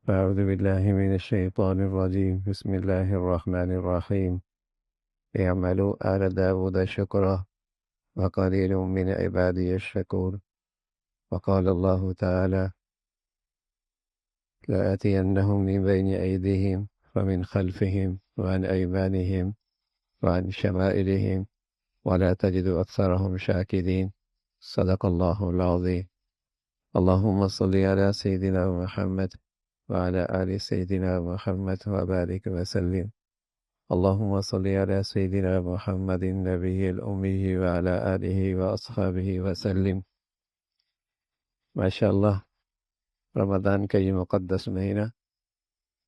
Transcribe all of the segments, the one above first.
أعوذ بالله من الشيطان الرجيم. بسم الله الرحمن الرحيم. اعملوا آل داود شكرا وقليل من عبادي الشكور. وقال الله تعالى: لآتينهم من بين أيديهم ومن خلفهم وعن أيمانهم وعن شمائلهم ولا تجد أكثرهم شاكرين. صدق الله العظيم. اللهم صل على سيدنا محمد وعلى آل سيدنا محمد وبارك وسلم. اللهم صل على سيدنا محمد النبي الأمي وعلى آله وأصحابه وسلم. ماشاءاللہ، رمضان کا یہ مقدس مہینہ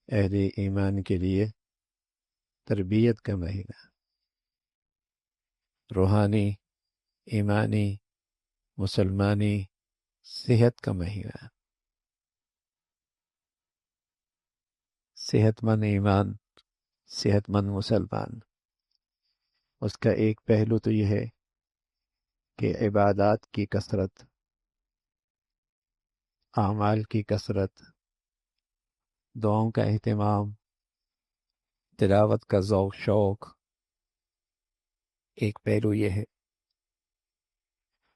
اہل ایمان کے لیے تربیت کا مہینہ، روحانی، ایمانی، مسلمانی صحت کا مہینہ. صحت مند ایمان، صحت مند مسلمان، اس کا ایک پہلو تو یہ ہے کہ عبادات کی کثرت، اعمال کی کثرت، دعاؤں کا اہتمام، تلاوت کا ذوق شوق، ایک پہلو یہ ہے.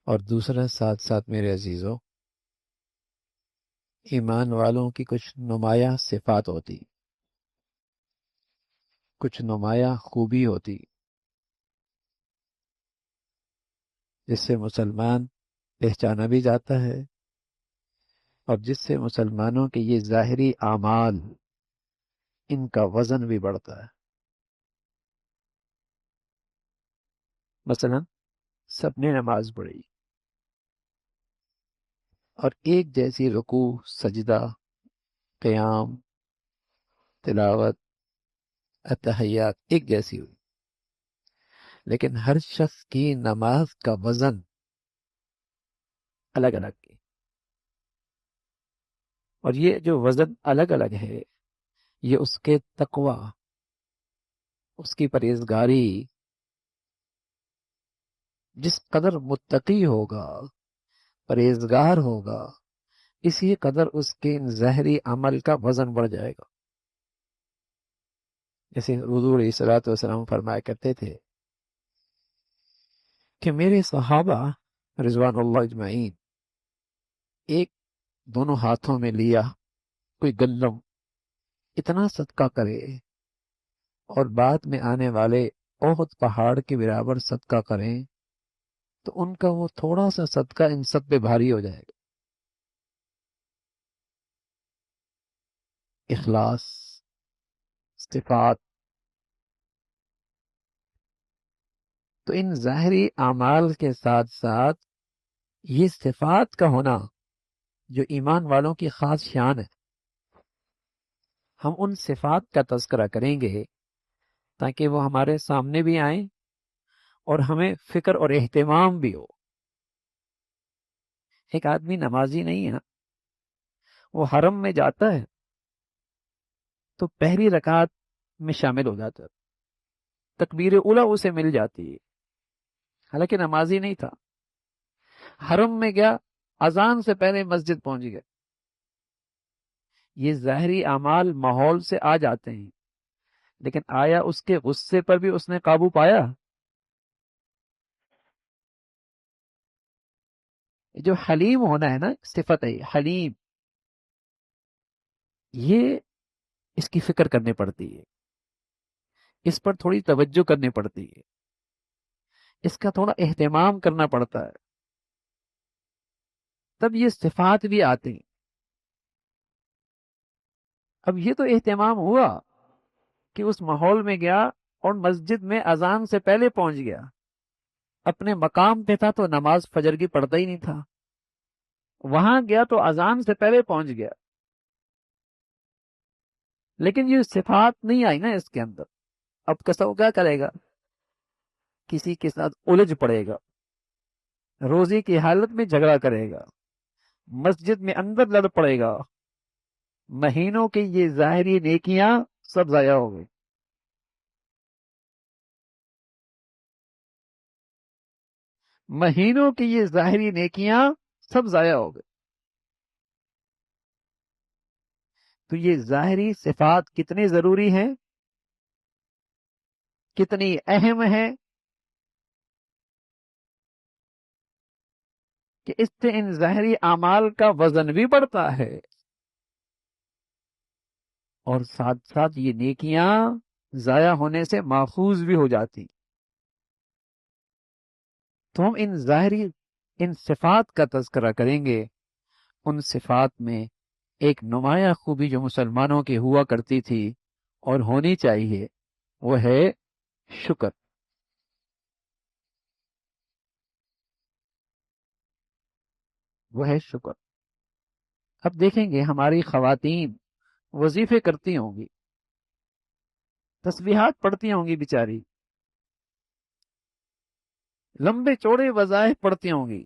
اور دوسرا ساتھ ساتھ میرے عزیزوں، ایمان والوں کی کچھ نمایاں صفات ہوتی، کچھ نمایاں خوبی ہوتی، جس سے مسلمان پہچانا بھی جاتا ہے اور جس سے مسلمانوں کے یہ ظاہری اعمال، ان کا وزن بھی بڑھتا ہے. مثلا سب نے نماز پڑھی اور ایک جیسی رکوع، سجدہ، قیام، تلاوت، اتحیات ایک جیسی ہوئی، لیکن ہر شخص کی نماز کا وزن الگ الگ ہے. اور یہ جو وزن الگ الگ ہے، یہ اس کے تقوی، اس کی پرہیزگاری، جس قدر متقی ہوگا، پرہیزگار ہوگا، اسی قدر اس کے ظاہری عمل کا وزن بڑھ جائے گا. جیسے حضور علیہ الصلوۃ والسلام فرمایا کرتے تھے کہ میرے صحابہ رضوان اللہ اجمعین ایک دونوں ہاتھوں میں لیا کوئی گندم، اتنا صدقہ کرے اور بعد میں آنے والے احد پہاڑ کے برابر صدقہ کریں تو ان کا وہ تھوڑا سا صدقہ ان سب پہ بھاری ہو جائے گا. اخلاص، صفات، تو ان ظاہری اعمال کے ساتھ ساتھ یہ صفات کا ہونا جو ایمان والوں کی خاص شان ہے، ہم ان صفات کا تذکرہ کریں گے تاکہ وہ ہمارے سامنے بھی آئیں اور ہمیں فکر اور اہتمام بھی ہو. ایک آدمی نمازی نہیں ہے نا، وہ حرم میں جاتا ہے تو پہلی رکعت میں شامل ہو جاتا ہے، تکبیر اولیٰ اسے مل جاتی ہے، حالانکہ نمازی نہیں تھا. حرم میں گیا، اذان سے پہلے مسجد پہنچ گیا. یہ ظاہری اعمال ماحول سے آ جاتے ہیں، لیکن آیا اس کے غصے پر بھی اس نے قابو پایا؟ جو حلیم ہونا ہے نا، صفت ہے حلیم، یہ اس کی فکر کرنی پڑتی ہے، اس پر تھوڑی توجہ کرنی پڑتی ہے، اس کا تھوڑا اہتمام کرنا پڑتا ہے، تب یہ صفات بھی آتی ہیں. اب یہ تو اہتمام ہوا کہ اس ماحول میں گیا اور مسجد میں اذان سے پہلے پہنچ گیا. اپنے مقام پہ تھا تو نماز فجر کی پڑھتا ہی نہیں تھا، وہاں گیا تو اذان سے پہلے پہنچ گیا، لیکن یہ صفات نہیں آئی نا اس کے اندر. اب کسا کیا کرے گا؟ کسی کے ساتھ الجھ پڑے گا، روزی کی حالت میں جھگڑا کرے گا، مسجد میں اندر لڑ پڑے گا، مہینوں کی یہ ظاہری نیکیاں سب ضائع ہو گئی. مہینوں کی یہ ظاہری نیکیاں سب ضائع ہو گئی. تو یہ ظاہری صفات کتنی ضروری ہیں، کتنی اہم ہیں، کہ اس سے ان ظاہری اعمال کا وزن بھی بڑھتا ہے، اور ساتھ ساتھ یہ نیکیاں ضائع ہونے سے محفوظ بھی ہو جاتی۔ تو ہم ان ظاہری ان صفات کا تذکرہ کریں گے۔ ان صفات میں ایک نمایاں خوبی جو مسلمانوں کی ہوا کرتی تھی اور ہونی چاہیے، وہ ہے شکر۔ وہ ہے شکر۔ اب دیکھیں گے ہماری خواتین وظیفے کرتی ہوں گی، تسبیحات پڑھتی ہوں گی بیچاری، لمبے چوڑے وظائف پڑھتی ہوں گی،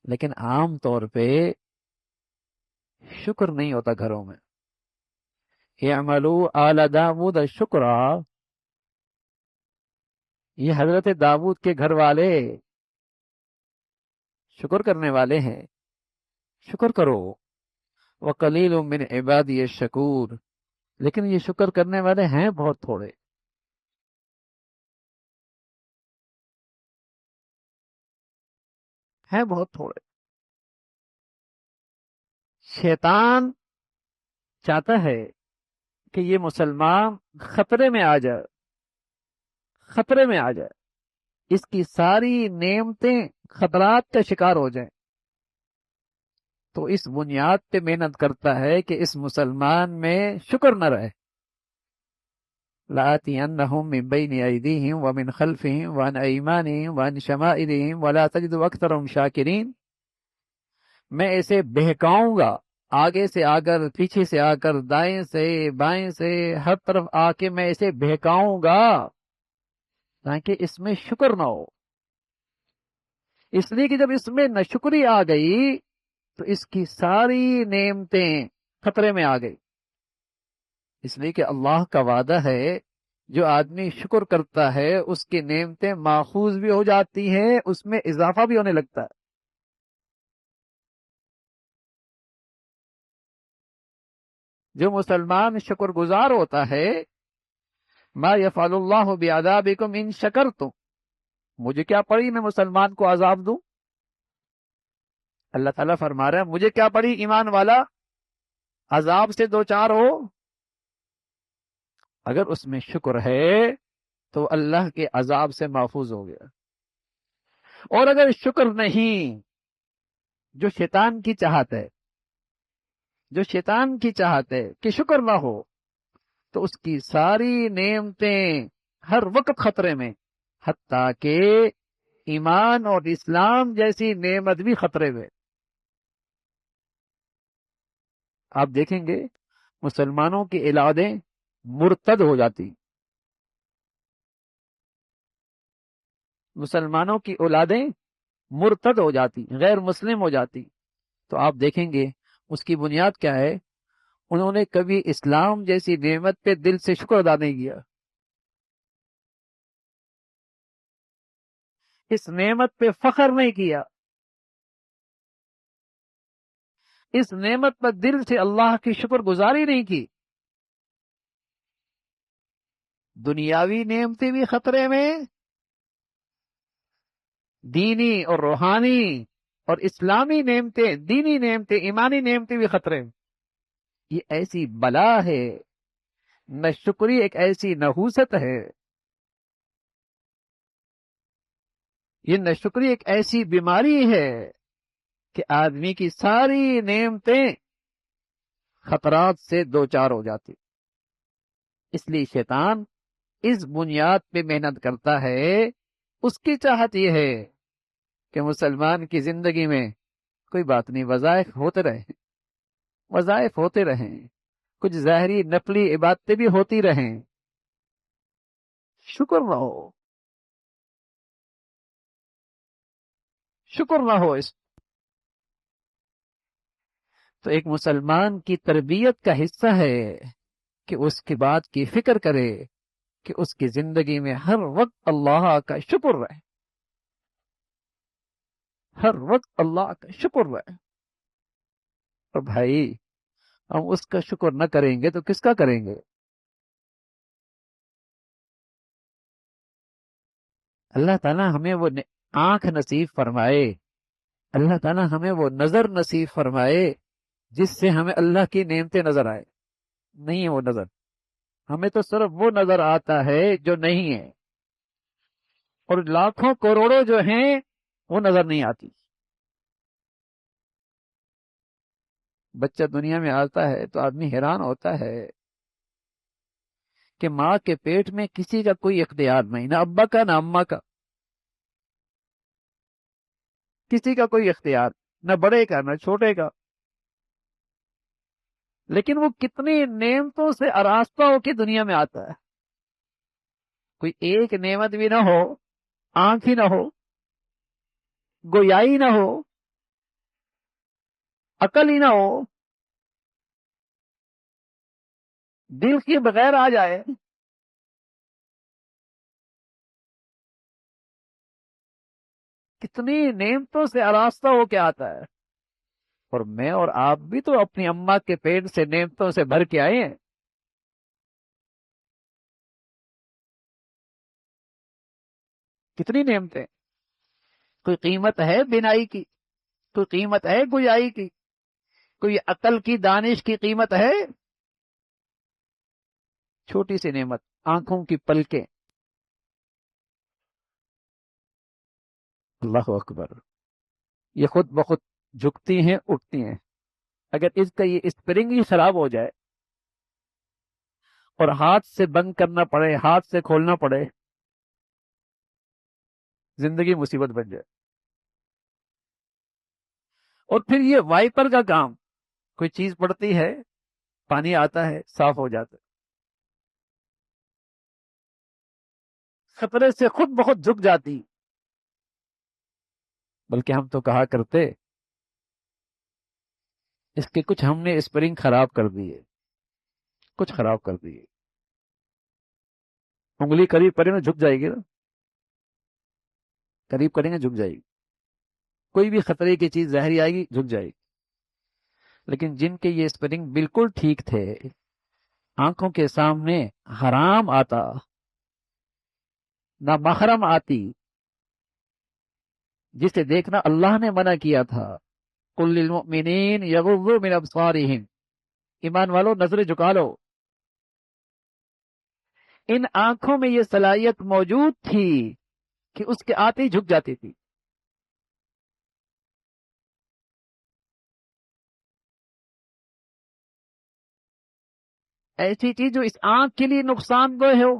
لیکن عام طور پہ شکر نہیں ہوتا گھروں میں۔ اعملوا آل داود شکرا، یہ حضرت داود کے گھر والے شکر کرنے والے ہیں، شکر کرو۔ وقلیل من عبادی الشکور، لیکن یہ شکر کرنے والے ہیں بہت تھوڑے، ہیں بہت تھوڑے۔ شیطان چاہتا ہے کہ یہ مسلمان خطرے میں آ جائے، خطرے میں آ جائے، اس کی ساری نعمتیں خطرات کا شکار ہو جائیں، تو اس بنیاد پہ محنت کرتا ہے کہ اس مسلمان میں شکر نہ رہے۔ لَآتِيَنَّهُم مِّن بَيْنِ أَيْدِيهِمْ وَمِنْ خَلْفِهِمْ وَعَنْ أَيْمَانِهِمْ وَعَنْ شَمَائِلِهِمْ وَلَا تَجِدُ أَكْثَرَهُمْ شَاكِرِينَ، میں اسے بہکاؤں گا، آگے سے آ کر، پیچھے سے آ کر، دائیں سے بائیں سے، ہر طرف آ کے میں اسے بہکاؤں گا تاکہ اس میں شکر نہ ہو۔ اس لیے کہ جب اس میں ناشکری آ گئی تو اس کی ساری نعمتیں خطرے میں آ گئی۔ اس لیے کہ اللہ کا وعدہ ہے جو آدمی شکر کرتا ہے اس کی نعمتیں ماخوذ بھی ہو جاتی ہیں، اس میں اضافہ بھی ہونے لگتا ہے۔ جو مسلمان شکر گزار ہوتا ہے، ما یفعل اللہ بعذابکم ان شکرتم، مجھے کیا پڑی میں مسلمان کو عذاب دوں؟ اللہ تعالیٰ فرما رہا ہے مجھے کیا پڑی ایمان والا عذاب سے دو چار ہو؟ اگر اس میں شکر ہے تو اللہ کے عذاب سے محفوظ ہو گیا، اور اگر شکر نہیں، جو شیطان کی چاہت ہے، جو شیطان کی چاہت ہے کہ شکر نہ ہو، تو اس کی ساری نعمتیں ہر وقت خطرے میں، حتیٰ کہ ایمان اور اسلام جیسی نعمت بھی خطرے میں۔ آپ دیکھیں گے مسلمانوں کی اولادیں مرتد ہو جاتی، مسلمانوں کی اولادیں مرتد ہو جاتی، غیر مسلم ہو جاتی، تو آپ دیکھیں گے اس کی بنیاد کیا ہے؟ انہوں نے کبھی اسلام جیسی نعمت پہ دل سے شکر ادا نہیں کیا، اس نعمت پہ فخر نہیں کیا، اس نعمت پر دل سے اللہ کی شکر گزاری نہیں کی۔ دنیاوی نعمتیں بھی خطرے میں، دینی اور روحانی اور اسلامی نعمتیں، دینی نعمتیں، ایمانی نعمتیں بھی خطرے میں۔ یہ ایسی بلا ہے، ناشکری ایک ایسی نحوست ہے، یہ ناشکری ایک ایسی بیماری ہے کہ آدمی کی ساری نعمتیں خطرات سے دوچار ہو جاتی۔ اس لیے شیطان اس بنیاد پہ محنت کرتا ہے، اس کی چاہت یہ ہے کہ مسلمان کی زندگی میں کوئی بات نہیں، وظائف ہوتے رہیں، وظائف ہوتے رہیں، کچھ ظاہری نفلی عبادتیں بھی ہوتی رہیں، شکر نہ ہو، شکر نہ ہو اس۔ تو ایک مسلمان کی تربیت کا حصہ ہے کہ اس کی بات کی فکر کرے کہ اس کی زندگی میں ہر وقت اللہ کا شکر رہے، ہر وقت اللہ کا شکر رہے۔ اور بھائی ہم اس کا شکر نہ کریں گے تو کس کا کریں گے؟ اللہ تعالیٰ ہمیں وہ آنکھ نصیب فرمائے، اللہ تعالیٰ ہمیں وہ نظر نصیب فرمائے جس سے ہمیں اللہ کی نعمتیں نظر آئے۔ نہیں ہے وہ نظر، ہمیں تو صرف وہ نظر آتا ہے جو نہیں ہے، اور لاکھوں کروڑوں جو ہیں وہ نظر نہیں آتی۔ بچہ دنیا میں آتا ہے تو آدمی حیران ہوتا ہے کہ ماں کے پیٹ میں کسی کا کوئی اختیار نہیں، نہ ابا کا نہ اماں کا، کسی کا کوئی اختیار، نہ بڑے کا نہ چھوٹے کا، لیکن وہ کتنی نعمتوں سے آراستہ ہو کے دنیا میں آتا ہے۔ کوئی ایک نعمت بھی نہ ہو، آنکھ ہی نہ ہو، گویائی نہ ہو، عقل ہی نہ ہو، دل کے بغیر آ جائے، کتنی نعمتوں سے آراستہ ہو کے آتا ہے۔ اور میں اور آپ بھی تو اپنی اماں کے پیٹ سے نعمتوں سے بھر کے آئے ہیں۔ کتنی نعمتیں، کوئی قیمت ہے بینائی کی، کوئی قیمت ہے گویائی کی، کوئی عقل کی دانش کی قیمت ہے؟ چھوٹی سی نعمت، آنکھوں کی پلکیں۔ اللہ اکبر، یہ خود بخود جھکتی ہیں، اٹھتی ہیں۔ اگر اس کا یہ اسپرنگ ہی خراب ہو جائے اور ہاتھ سے بند کرنا پڑے، ہاتھ سے کھولنا پڑے، زندگی مصیبت بن جائے۔ اور پھر یہ وائپر کا کام، کوئی چیز پڑتی ہے، پانی آتا ہے، صاف ہو جاتا ہے، خطرے سے خود بخود جھک جاتی۔ بلکہ ہم تو کہا کرتے اس کے کچھ ہم نے اسپرنگ خراب کر دیے، کچھ خراب کر دیے، انگلی قریب کریں نا جھک جائے گی نا، قریب کریں گے جھک جائے گی، کوئی بھی خطرے کی چیز ظاہری آئے گی جھک جائے گی۔ لیکن جن کے یہ اسپرنگ بالکل ٹھیک تھے، آنکھوں کے سامنے حرام آتا، نہ محرم آتی، جسے دیکھنا اللہ نے منع کیا تھا، قل للمؤمنین یغضوا من ابصارہم، ایمان والو نظریں جھکا لو۔ ان آنکھوں میں یہ صلاحیت موجود تھی کہ اس کے آتے ہی جھک جاتی تھی۔ ایسی چیز جو اس آنکھ کے لیے نقصان دہ ہو،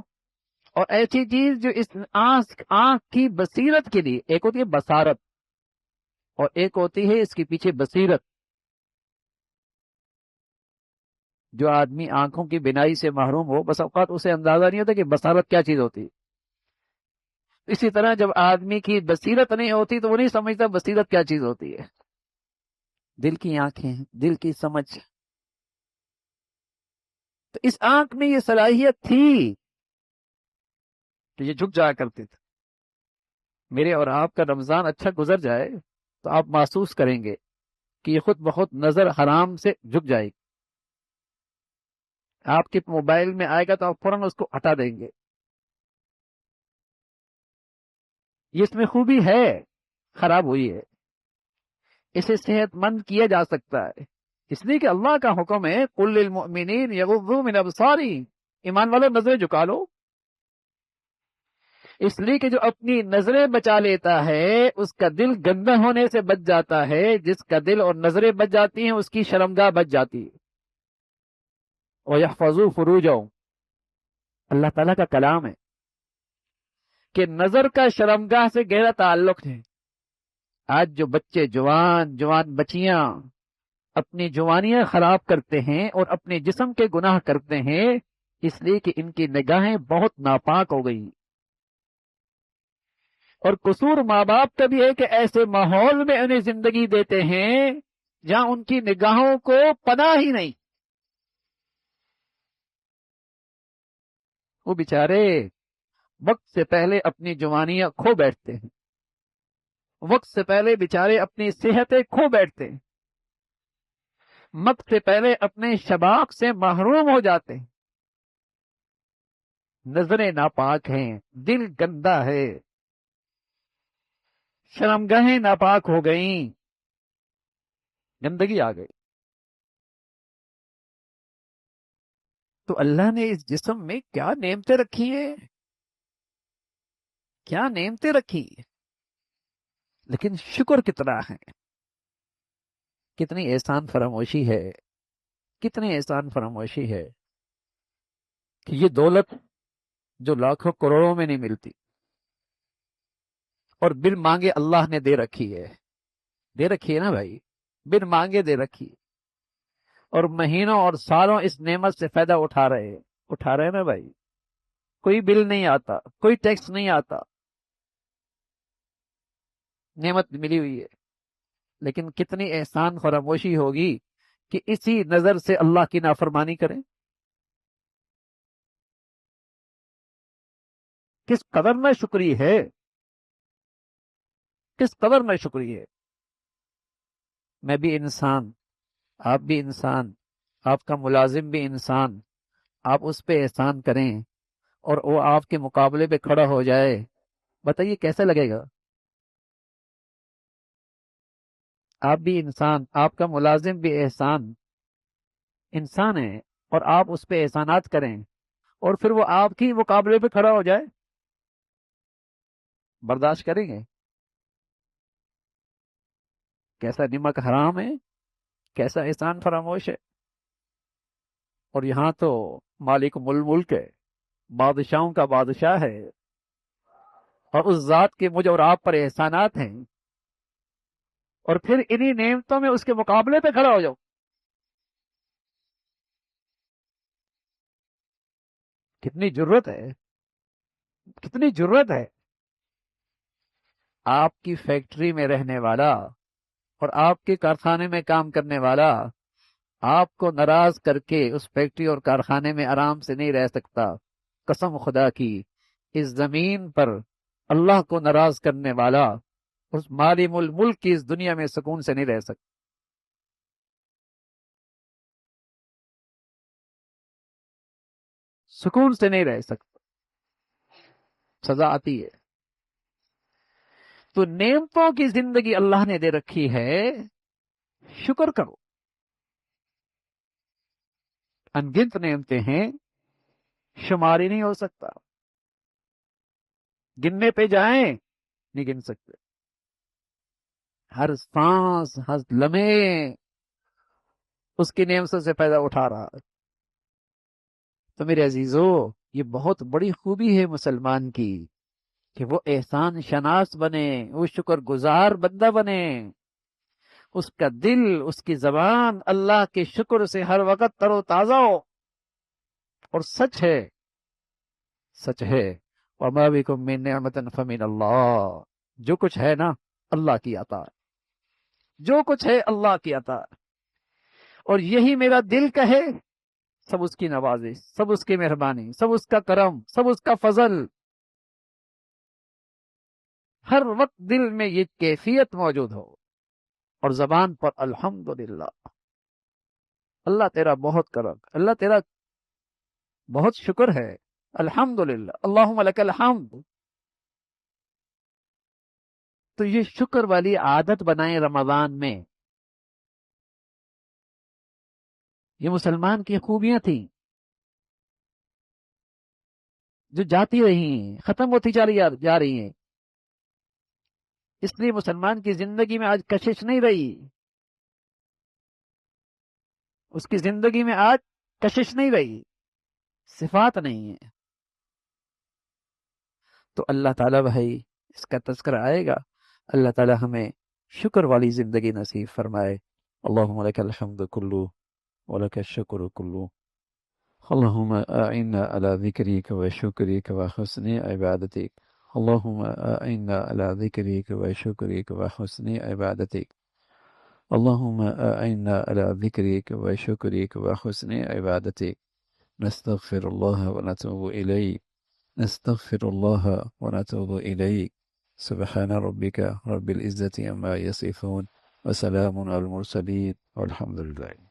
اور ایسی چیز جو اس آنکھ کی بصیرت کے لیے، ایک ہوتی ہے بصارت اور ایک ہوتی ہے اس کے پیچھے بصیرت۔ جو آدمی آنکھوں کی بینائی سے محروم ہو، بس اوقات اسے اندازہ نہیں ہوتا کہ بصارت کیا چیز ہوتی ہے۔ اسی طرح جب آدمی کی بصیرت نہیں ہوتی تو وہ نہیں سمجھتا بصیرت کیا چیز ہوتی ہے۔ دل کی آنکھیں، دل کی سمجھ، تو اس آنکھ میں یہ صلاحیت تھی کہ یہ جھک جایا کرتے تھے۔ میرے اور آپ کا رمضان اچھا گزر جائے تو آپ محسوس کریں گے کہ یہ خود بخود نظر حرام سے جھک جائے گی۔ آپ کے موبائل میں آئے گا تو آپ فوراً اس کو ہٹا دیں گے۔ یہ اس میں خوبی ہے، خراب ہوئی ہے، اسے صحت مند کیا جا سکتا ہے، اس لیے کہ اللہ کا حکم ہے قل للمؤمنین یغضوا من ابصارہم، ایمان والو نظریں جھکا لو۔ اس لیے کہ جو اپنی نظریں بچا لیتا ہے اس کا دل گندا ہونے سے بچ جاتا ہے، جس کا دل اور نظریں بچ جاتی ہیں اس کی شرمگاہ بچ جاتی ہے۔ وَيَحْفَظُوا فُرُوجَهُمْ، اللہ تعالیٰ کا کلام ہے کہ نظر کا شرمگاہ سے گہرا تعلق ہے۔ آج جو بچے، جوان بچیاں اپنی جوانیاں خراب کرتے ہیں اور اپنے جسم کے گناہ کرتے ہیں، اس لیے کہ ان کی نگاہیں بہت ناپاک ہو گئی۔ اور قصور ماں باپ کا بھی ہے کہ ایسے ماحول میں انہیں زندگی دیتے ہیں جہاں ان کی نگاہوں کو پناہ ہی نہیں۔ وہ بیچارے وقت سے پہلے اپنی جوانیاں کھو بیٹھتے ہیں، وقت سے پہلے بیچارے اپنی صحتیں کھو بیٹھتے ہیں، مت سے پہلے اپنے شباب سے محروم ہو جاتے ہیں، نظریں ناپاک ہیں، دل گندا ہے، شرمگاہیں ناپاک ہو گئیں، گندگی آ گئی۔ تو اللہ نے اس جسم میں کیا نعمتیں رکھی ہیں، کیا نعمتیں رکھی، لیکن شکر کتنا ہے، کتنی احسان فراموشی ہے، کتنی احسان فراموشی ہے کہ یہ دولت جو لاکھوں کروڑوں میں نہیں ملتی اور بن مانگے اللہ نے دے رکھی ہے، دے رکھی ہے نا بھائی، بن مانگے دے رکھی ہے، اور مہینوں اور سالوں اس نعمت سے فائدہ اٹھا رہے ہیں نا بھائی، کوئی بل نہیں آتا، کوئی ٹیکس نہیں آتا، نعمت ملی ہوئی ہے، لیکن کتنی احسان فراموشی ہوگی کہ اسی نظر سے اللہ کی نافرمانی کریں، کس قدر میں شکری ہے، کس قدر میں شکری ہے۔ میں بھی انسان، آپ بھی انسان، آپ کا ملازم بھی انسان، آپ اس پہ احسان کریں اور وہ آپ کے مقابلے پہ کھڑا ہو جائے، بتائیے کیسا لگے گا؟ آپ بھی انسان، آپ کا ملازم بھی انسان ہے، اور آپ اس پہ احسانات کریں اور پھر وہ آپ کی مقابلے پہ کھڑا ہو جائے، برداشت کریں گے؟ کیسا نمک حرام ہے، کیسا احسان فراموش ہے۔ اور یہاں تو مالک ملک ہے، بادشاہوں کا بادشاہ ہے، اور اس ذات کے مجھ اور آپ پر احسانات ہیں، اور پھر انہی نعمتوں میں اس کے مقابلے پہ کھڑا ہو جاؤ، کتنی جرت ہے، کتنی جرت ہے۔ آپ کی فیکٹری میں رہنے والا اور آپ کے کارخانے میں کام کرنے والا آپ کو ناراض کر کے اس فیکٹری اور کارخانے میں آرام سے نہیں رہ سکتا، قسم خدا کی اس زمین پر اللہ کو ناراض کرنے والا اس مالک الملک کی اس دنیا میں سکون سے نہیں رہ سکتا، سکون سے نہیں رہ سکتا، سزا آتی ہے۔ تو نعمتوں کی زندگی اللہ نے دے رکھی ہے، شکر کرو، انگنت نعمتیں ہیں، شماری نہیں ہو سکتا، گننے پہ جائیں نہیں گن سکتے، ہر سانس ہر لمحے اس کی نعمتوں سے پیدا اٹھا رہا ہے۔ تو میرے عزیزو، یہ بہت بڑی خوبی ہے مسلمان کی کہ وہ احسان شناس بنے، وہ شکر گزار بندہ بنے، اس کا دل، اس کی زبان اللہ کے شکر سے ہر وقت تر و تازہ ہو۔ اور سچ ہے، سچ ہے، وَمَا بِكُم مِّن نِّعْمَةٍ فَمِنَ اللَّهِ، جو کچھ ہے نا اللہ کی عطا ہے، جو کچھ ہے اللہ کی عطا ہے، اور یہی میرا دل کہے سب اس کی نوازش، سب اس کی مہربانی، سب اس کا کرم، سب اس کا فضل، ہر وقت دل میں یہ کیفیت موجود ہو اور زبان پر الحمدللہ، اللہ تیرا بہت کرم، اللہ تیرا بہت شکر ہے، الحمدللہ، اللہم لک الحمد۔ تو یہ شکر والی عادت بنائیں رمضان میں، یہ مسلمان کی خوبیاں تھیں جو جاتی رہی ہیں، ختم ہوتی جا رہی ہیں، اس لیے مسلمان کی زندگی میں آج کشش نہیں رہی، اس کی زندگی میں آج کشش نہیں رہی، صفات نہیں ہے۔ تو اللہ تعالیٰ بھائی اس کا تذکرہ آئے گا، اللہ تعالیٰ ہمیں شکر والی زندگی نصیب فرمائے۔ اللہم لک الحمد کلو ولک الشکر کلو، اللہم اعنا علی ذکرک و شکرک و حسن عبادتک، اللہم اعنا علی ذکرک و شکرک و حسن عبادتک، اللہم اعنا علی ذکرک و شکرک و حسن عبادتک، نستغفر اللہ و نتوب الیک، نستغفر اللہ و نتوب الیک، سبحان ربک رب العزة عما یصفون وسلام علی المرسلین والحمد للہ۔